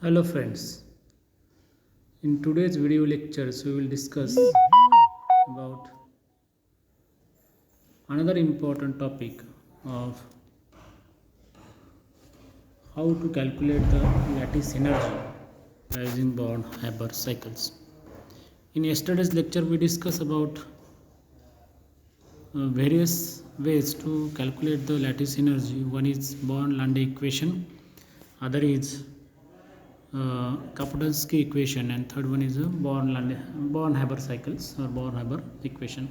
Hello friends, in today's video lectures we will discuss about another important topic of how to calculate the lattice energy by using Born-Haber cycles. In yesterday's lecture we discussed about various ways to calculate the lattice energy. One is Born-Lande equation, other is Kapodinski equation, and third one is a Born-Haber cycles or Born-Haber equation.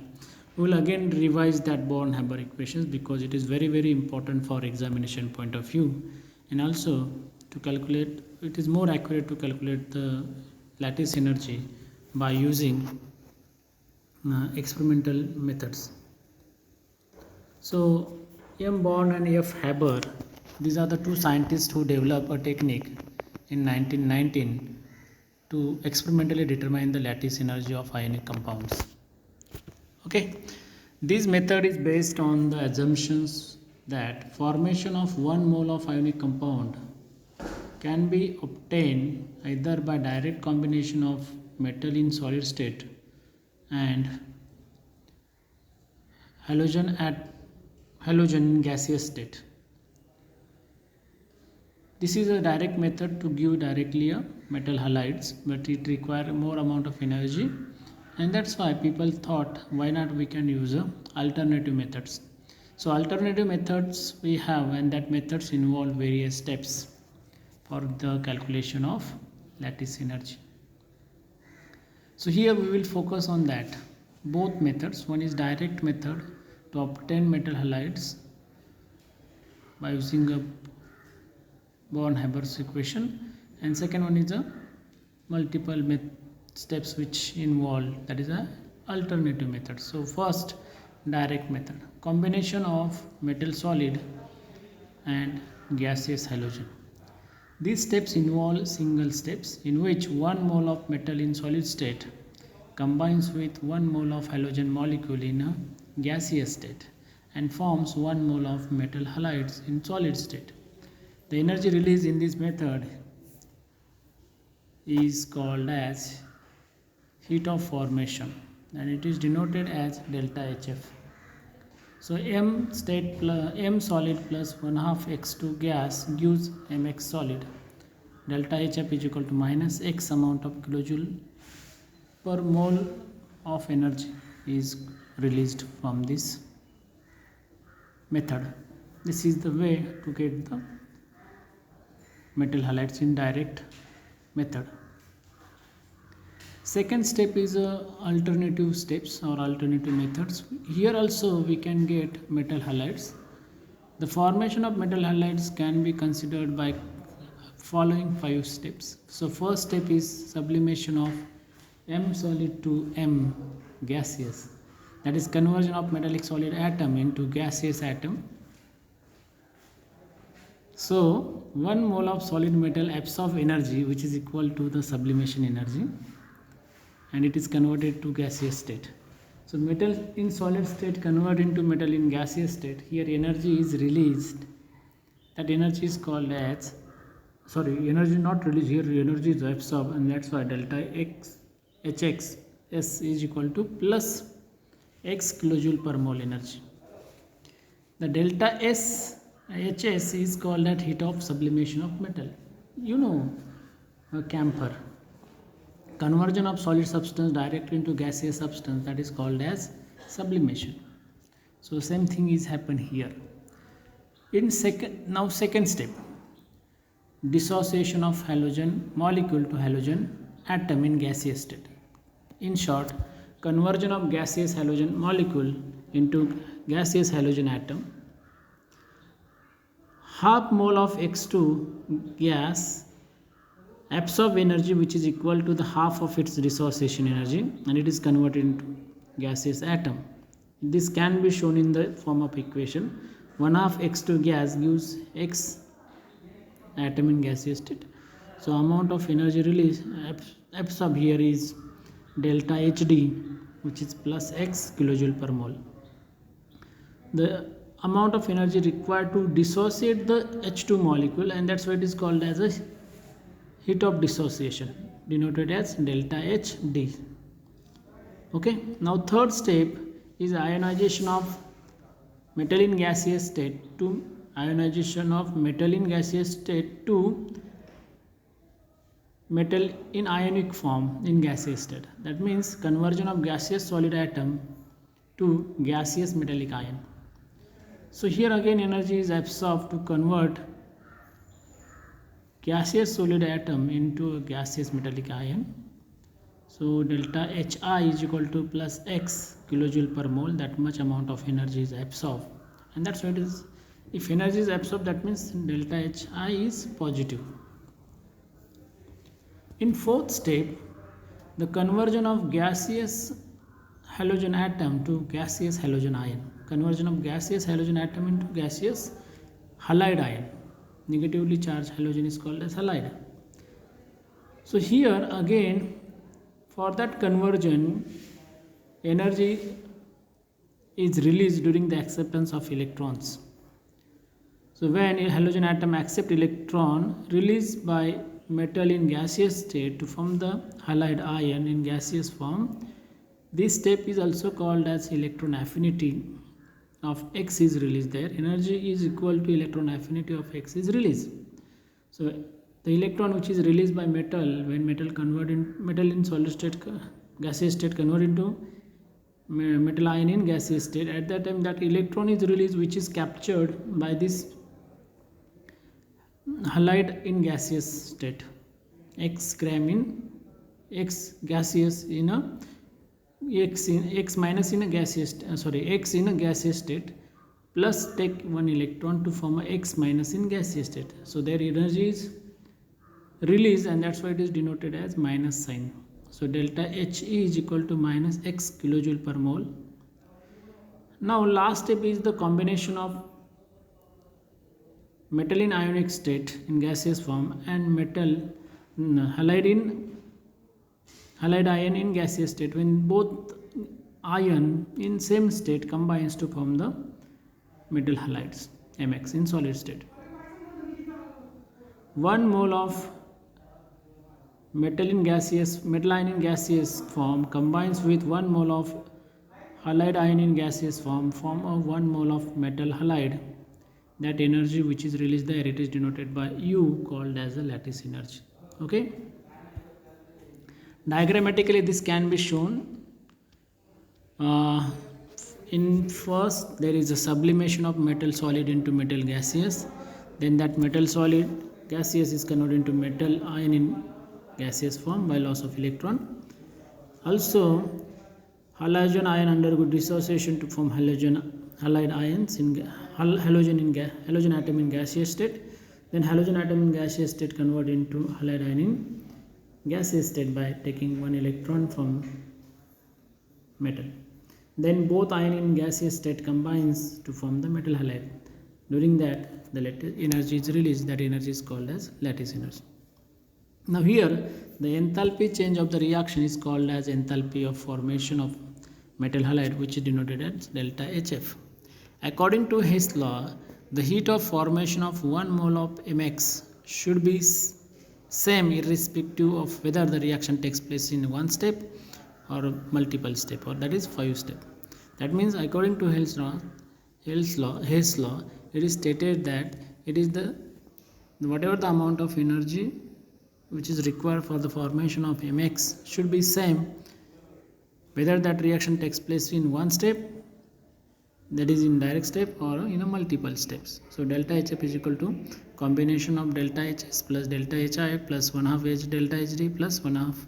We will again revise that Born-Haber equations because it is very important for examination point of view, and also to calculate it is more accurate to calculate the lattice energy by using experimental methods. So M. Born and F. Haber, these are the two scientists who developed a technique in 1919 to experimentally determine the lattice energy of ionic compounds. Okay, this method is based on the assumptions that formation of 1 mole of ionic compound can be obtained either by direct combination of metal in solid state and halogen in gaseous state. This is a direct method to give directly a metal halides, but it requires more amount of energy, and that's why people thought why not we can use alternative methods. So alternative methods we have, and that methods involve various steps for the calculation of lattice energy. So here we will focus on that both methods. One is direct method to obtain metal halides by using a Born-Haber's equation, and second one is a multiple steps which involve, that is a alternative method. So first, direct method, combination of metal solid and gaseous halogen. These steps involve single steps in which 1 mole of metal in solid state combines with 1 mole of halogen molecule in a gaseous state and forms 1 mole of metal halides in solid state. The energy released in this method is called as heat of formation, and it is denoted as delta HF. So M solid plus 1/2 X2 gas gives Mx solid. Delta HF is equal to minus X amount of kilojoule per mole of energy is released from this method. This is the way to get the metal halides in direct method. Second step is alternative steps or alternative methods. Here also we can get metal halides. The formation of metal halides can be considered by following 5 steps. So first step is sublimation of M solid to M gaseous, that is conversion of metallic solid atom into gaseous atom. So 1 mole of solid metal absorbs energy which is equal to the sublimation energy, and it is converted to gaseous state. So metal in solid state convert into metal in gaseous state. Here energy is released. That energy is called as, energy not released, here energy is absorbed, and that's why delta X Hx S is equal to plus X kilojoule per mole energy. The delta S Hs is called as heat of sublimation of metal. You know, a camphor. Conversion of solid substance directly into gaseous substance, that is called as sublimation. So same thing is happen here. In second step, dissociation of halogen molecule to halogen atom in gaseous state. In short, conversion of gaseous halogen molecule into gaseous halogen atom. Half mole of X2 gas absorb energy which is equal to the half of its dissociation energy, and it is converted into gaseous atom. This can be shown in the form of equation. 1/2 X2 gas gives X atom in gaseous state. So amount of energy release absorbed here is delta HD, which is plus X kilojoule per mole. The amount of energy required to dissociate the H2 molecule, and that's why it is called as a heat of dissociation denoted as delta HD. Okay, now third step is ionization of metal in gaseous state to ionization of metal in gaseous state to metal in ionic form in gaseous state. That means conversion of gaseous solid atom to gaseous metallic ion. So here again energy is absorbed to convert gaseous solid atom into a gaseous metallic ion. So delta Hi is equal to plus x kilojoule per mole. That much amount of energy is absorbed, and that's what it is. If energy is absorbed, that means delta Hi is positive. In fourth step, the conversion of gaseous halogen atom to gaseous halogen ion. Conversion of gaseous halogen atom into gaseous halide ion. Negatively charged halogen is called as halide. So here again, for that conversion, energy is released during the acceptance of electrons. So when a halogen atom accepts electron released by metal in gaseous state to form the halide ion in gaseous form, this step is also called as electron affinity of X is released. There energy is equal to electron affinity of X is released. So the electron which is released by metal when metal in solid state gaseous state convert into metal ion in gaseous state, at that time that electron is released which is captured by this halide in gaseous state, X gram in X gaseous in a X minus in a gaseous X in a gaseous state, plus take one electron to form a X minus in gaseous state. So their energy is released, and that's why it is denoted as minus sign. So delta He is equal to minus x kilojoule per mole. Now last step is the combination of metal in ionic state in gaseous form and metal halide ion in gaseous state, when both ion in same state combines to form the metal halides Mx in solid state. 1 mole of metal ion in gaseous form combines with 1 mole of halide ion in gaseous form of 1 mole of metal halide. That energy which is released there, it is denoted by U, called as a lattice energy. Okay, diagrammatically this can be shown. In first there is a sublimation of metal solid into metal gaseous, then that metal solid gaseous is converted into metal ion in gaseous form by loss of electron. Also halogen ion undergo dissociation to form halide ions in halogen atom in gaseous state, then halogen atom in gaseous state convert into halide ion in gaseous state by taking one electron from metal. Then both ion in gaseous state combines to form the metal halide. During that the energy is released. That energy is called as lattice energy. Now here the enthalpy change of the reaction is called as enthalpy of formation of metal halide, which is denoted as delta HF. According to Hess law, the heat of formation of 1 mole of Mx should be same irrespective of whether the reaction takes place in one step or multiple step, or that is 5 step. That means according to Hess law, it is stated that it is the whatever the amount of energy which is required for the formation of Mx should be same whether that reaction takes place in one step, that is in direct step, or in a multiple steps. So delta HF is equal to combination of delta HS plus delta HI plus 1/2 H delta HD plus 1/2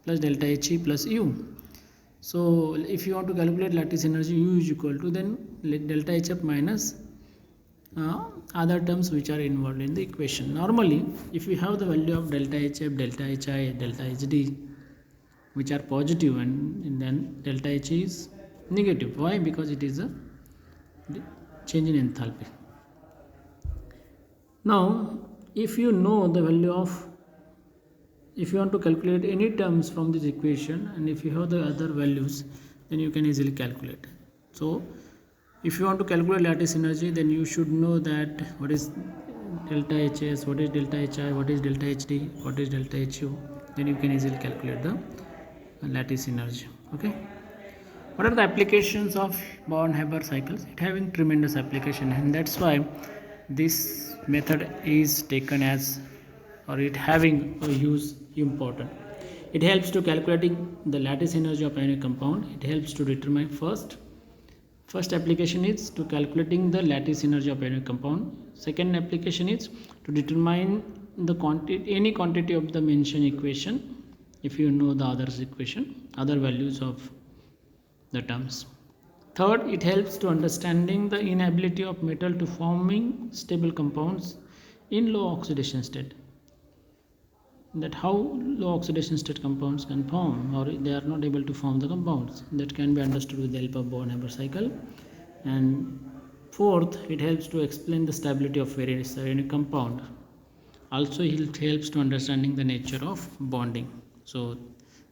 plus delta HE plus U. So if you want to calculate lattice energy, U is equal to then delta HF minus other terms which are involved in the equation. Normally if we have the value of delta HF, delta HI, delta HD which are positive, and then delta HE is negative. Why? Because it is a change in enthalpy. Now if you know the value of, if you want to calculate any terms from this equation, and if you have the other values, then you can easily calculate. So if you want to calculate lattice energy, then you should know that what is delta HS, what is delta HI, what is delta HD, what is delta HU, then you can easily calculate the lattice energy. Okay. What are the applications of Born-Haber cycles? It having tremendous application, and that's why this method is taken as, or it having a use important. It helps to calculating the lattice energy of any compound. It helps to determine first application is to calculating the lattice energy of any compound. Second application is to determine the quantity, any quantity of the mentioned equation, if you know the others equation, other values of the terms. Third, it helps to understanding the inability of metal to forming stable compounds in low oxidation state. That how low oxidation state compounds can form, or they are not able to form the compounds, that can be understood with the help of Born-Haber cycle. And fourth, it helps to explain the stability of various compound. Also, it helps to understanding the nature of bonding. So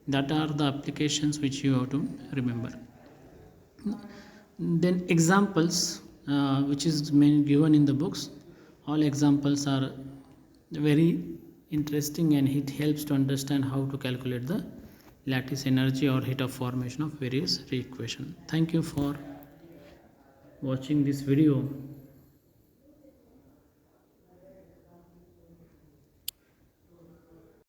that are the applications which you have to remember. Then examples, which is given in the books. All examples are very interesting, and it helps to understand how to calculate the lattice energy or heat of formation of various equations. Thank you for watching this video.